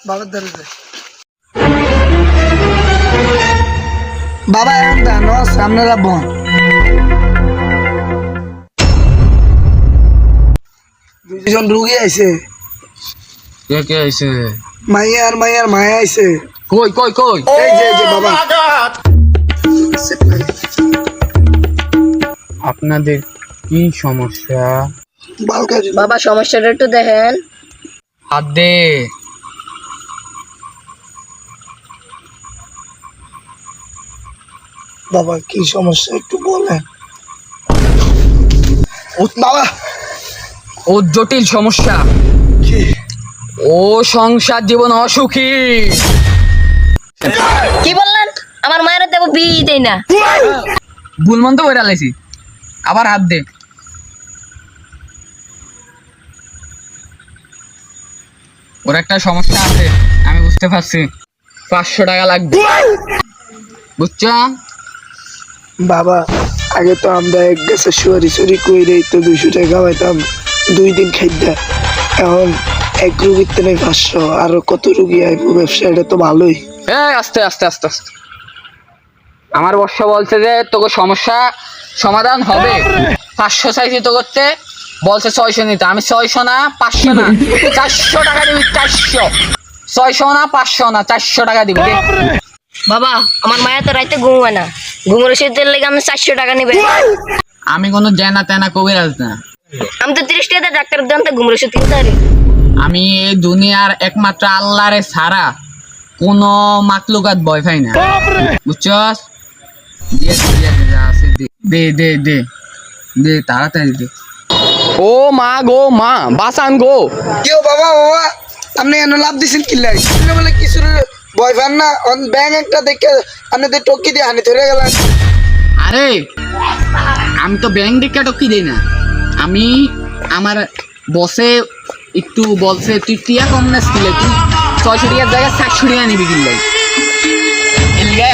বাবার ধরে যায় বাবা এখন জানো সামনে যাবো দুজন রুগী আইছে কে কে আইছে মাইয়ার মায়া আইছে কই কই কই এই যে বাবা আপনাদের কি সমস্যা বালকা বাবা সমস্যাটা একটু দেখেন। হাত দে বাবা কি সমস্যা একটু বলেন বাবা ও জটিল সমস্যা কি ও সংসার জীবন অসুখী কি বললেন? আমার মায়ের দেবো বিয়ে দেই না। ভুল মন্দ করে আলাইছি আবার হাত দে ওর একটা সমস্যা আছে আমি বুঝতে পারছি 500 টাকা লাগবে বুঝছো বাবা আগে তো আমরা এক গাছে সরি কইরে তো 200 টাকা পাইতাম 2 দিন খাইতে এখন এক রুগীর থেকে 500 আর কত রুগী আইবো ব্যবসাটা তো ভালোই এই আস্তে আস্তে আস্তে আস্তে আমার বর্ষা বলছে যে তোকে সমস্যা সমাধান হবে 500 চাইছি তো করতে বলছে 600 নিতে আমি 600 না 500 না 400 টাকা দিবি 400 600 না 500 না 400 টাকা দিবি দে। বাবা আমার মায়ের তো রাইতে ঘুমায় না, ঘুমের ওষুধের লেগে আমি 400 টাকা নিবে। আমি কোনো জেনা তেনা কবিরাজ না আমি তো 30 টাকা ডাক্তার দেন তো ঘুমের ওষুধ কিনতে পারি। আমি এই দুনিয়ার একমাত্র আল্লাহরে ছাড়া কোন মাকলুকাত ভয় পাই না বুঝছস দিয়ে দে যা আছে দে দে দে দে তাড়াতাড়ি দে ও মা গো মা বাসান গো কেউ বাবা আপনি এনে লাভ দিছেন কি লাই বলে কিছু ভয় পান না অন ব্যাংক একটা দেখে আপনাদের টকি দিয়ে হানি ধরে গেলেন আরে আমি তো ব্যাংক দিকে টকি দেই না আমি আমার বসে একটু বলছে তুই টিয়া কম না স্কিলে তুই 600 টাকার জায়গায় 700 টাকা নিবি কিনলে এলিগায়